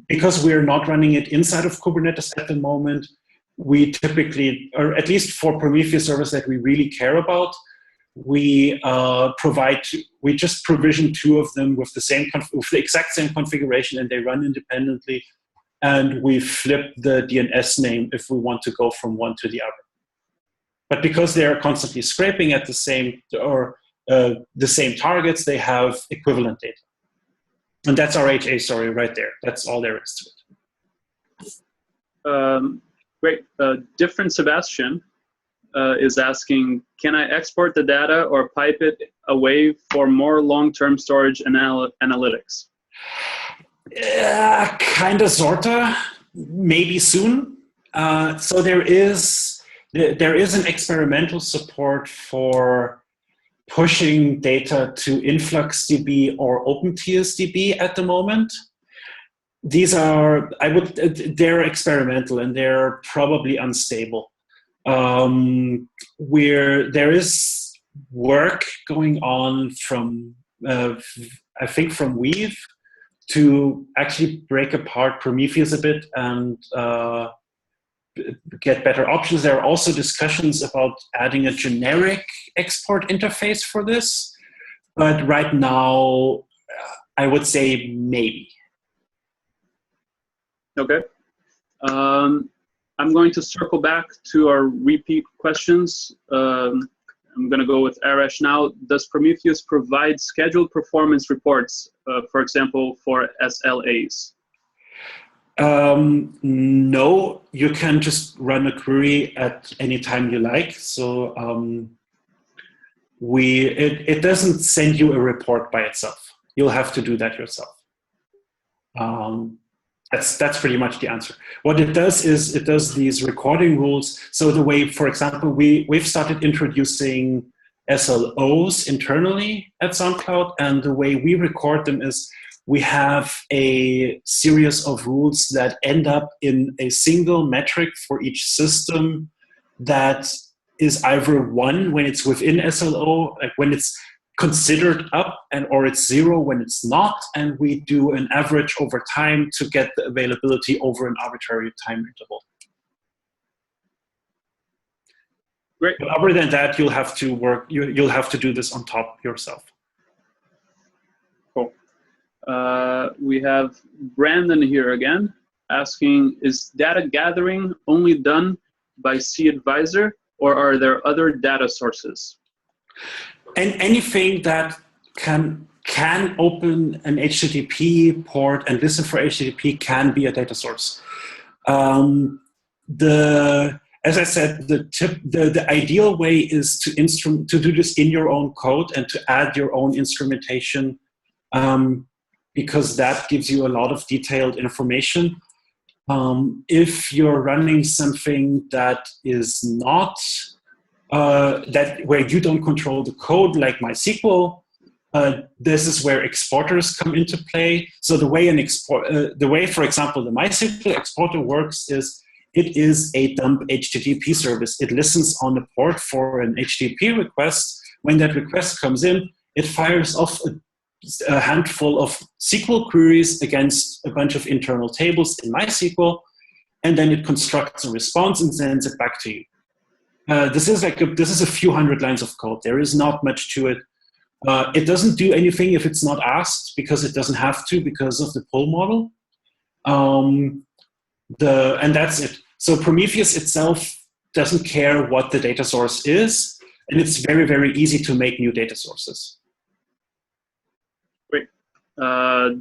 Because we're not running it inside of Kubernetes at the moment, we typically, or at least for Prometheus servers that we really care about, we just provision two of them with the exact same configuration, and they run independently. And we flip the DNS name if we want to go from one to the other. But because they are constantly scraping at the same targets, they have equivalent data. And that's our HA story right there. That's all there is to it.
Great. Different Sebastian is asking, can I export the data or pipe it away for more long-term storage analytics?
Kind of, sorta, maybe soon. So there is an experimental support for pushing data to InfluxDB or OpenTSDB at the moment. These are, they're experimental and they're probably unstable. Where there is work going on from, I think from Weave, to actually break apart Prometheus a bit and get better options. There are also discussions about adding a generic export interface for this, but right now, I would say maybe. Okay.
I'm going to circle back to our repeat questions. I'm going to go with Arash now. Does Prometheus provide scheduled performance reports, for example, for SLAs?
No, you can just run a query at any time you like. So it doesn't send you a report by itself. You'll have to do that yourself. That's pretty much the answer. What it does is it does these recording rules. So the way, for example, we've started introducing SLOs internally at SoundCloud, and the way we record them is we have a series of rules that end up in a single metric for each system that is either 1 when it's within SLO, like when it's considered up, or it's 0 when it's not, and we do an average over time to get the availability over an arbitrary time interval.
Great.
But other than that, you'll have to work. You'll have to do this on top yourself.
Cool. We have Brandon here again asking, is data gathering only done by cAdvisor, or are there other data sources?
And anything that can open an HTTP port and listen for HTTP can be a data source. As I said, the ideal way is to do this in your own code and to add your own instrumentation, because that gives you a lot of detailed information. If you're running something that is not where you don't control the code, like MySQL, this is where exporters come into play. So the way, for example, the MySQL exporter works is it is a dump HTTP service. It listens on the port for an HTTP request. When that request comes in, it fires off a handful of SQL queries against a bunch of internal tables in MySQL, and then it constructs a response and sends it back to you. This is a few hundred lines of code. There is not much to it. It doesn't do anything if it's not asked, because it doesn't have to because of the pull model. And that's it. So Prometheus itself doesn't care what the data source is, and it's very, very easy to make new data sources.
Great.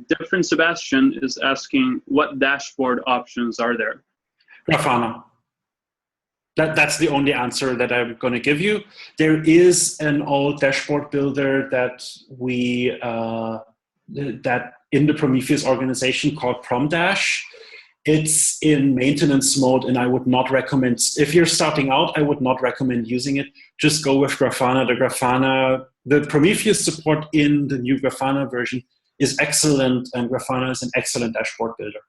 Different Sebastian is asking, what dashboard options are there?
Grafana. That's the only answer that I'm going to give you. There is an old dashboard builder that that in the Prometheus organization called PromDash. It's in maintenance mode, and I would not recommend, if you're starting out, I would not recommend using it. Just go with Grafana. The Prometheus support in the new Grafana version is excellent, and Grafana is an excellent dashboard builder.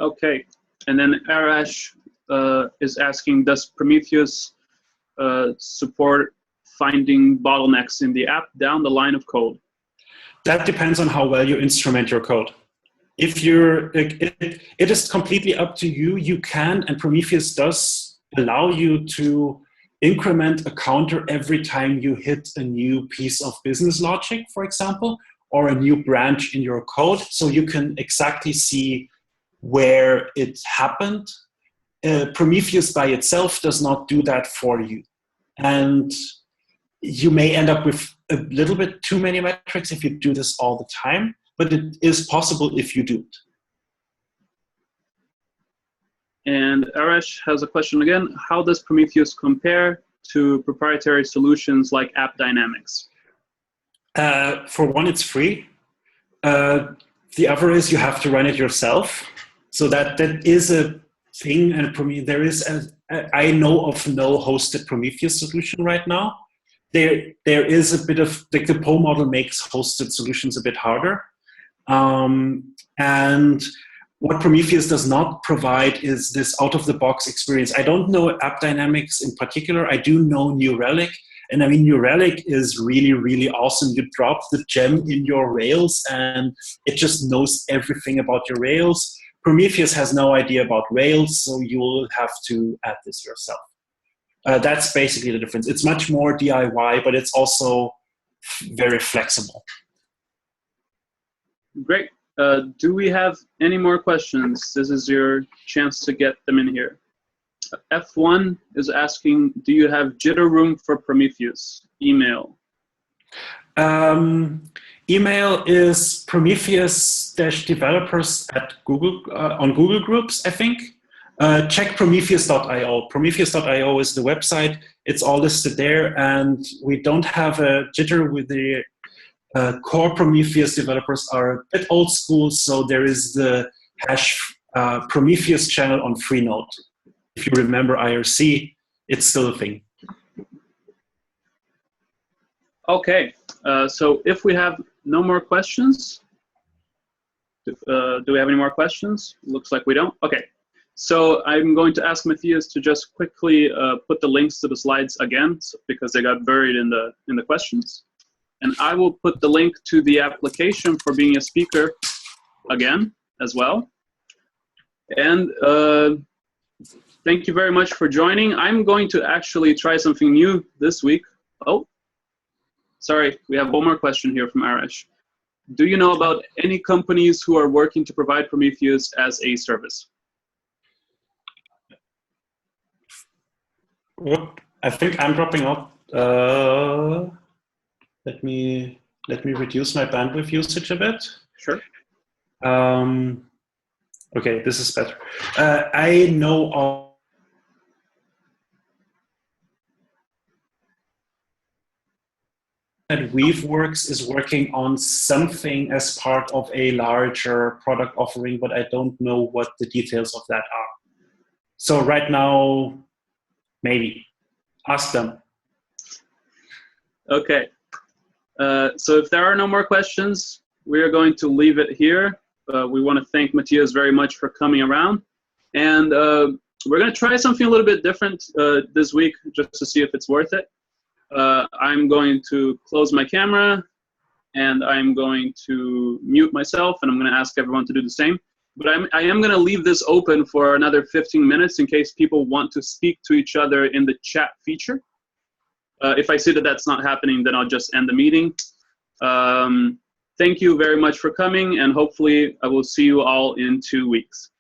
Okay, and then Arash is asking, does Prometheus support finding bottlenecks in the app down the line of code?
That depends on how well you instrument your code. If you're, it is completely up to you. You can, and Prometheus does allow you to increment a counter every time you hit a new piece of business logic, for example, or a new branch in your code, so you can exactly see where it happened. Prometheus by itself does not do that for you. And you may end up with a little bit too many metrics if you do this all the time, but it is possible if you do it.
And Arash has a question again. How does Prometheus compare to proprietary solutions like App Dynamics?
For one, it's free. The other is you have to run it yourself. So that is a thing. And there is, I know of no hosted Prometheus solution right now. There is a bit of, like, the PO model makes hosted solutions a bit harder. And what Prometheus does not provide is this out-of-the-box experience. I don't know App Dynamics in particular. I do know New Relic. And I mean, New Relic is really, really awesome. You drop the gem in your Rails, and it just knows everything about your Rails. Prometheus has no idea about Rails, so you'll have to add this yourself. That's basically the difference. It's much more DIY, but it's also very flexible.
Great. Do we have any more questions? This is your chance to get them in here. F1 is asking, do you have jitter room for Prometheus? Email.
Email is Prometheus-developers at Google, on Google Groups, I think. Check Prometheus.io. Prometheus.io is the website. It's all listed there, and we don't have a jitter with the core Prometheus developers are a bit old school, so there is the hash Prometheus channel on Freenode. If you remember IRC, it's still a thing.
Okay, so if we have no more questions, do we have any more questions? Looks like we don't. Okay, So I'm going to ask Matthias to just quickly put the links to the slides again, because they got buried in the questions. And I will put the link to the application for being a speaker again as well. And thank you very much for joining. I'm going to actually try something new this week. Oh, sorry, we have one more question here from Arash. Do you know about any companies who are working to provide Prometheus as a service?
What? I think I'm dropping out. Let me reduce my bandwidth usage a bit.
Sure.
Okay, this is better. I know of that Weaveworks is working on something as part of a larger product offering, but I don't know what the details of that are. So right now, maybe ask them.
Okay. So if there are no more questions, we are going to leave it here. We want to thank Matthias very much for coming around. And we're going to try something a little bit different this week, just to see if it's worth it. I'm going to close my camera, and I'm going to mute myself, and I'm going to ask everyone to do the same. But I am going to leave this open for another 15 minutes in case people want to speak to each other in the chat feature. If I see that that's not happening, then I'll just end the meeting. Thank you very much for coming, and hopefully I will see you all in 2 weeks.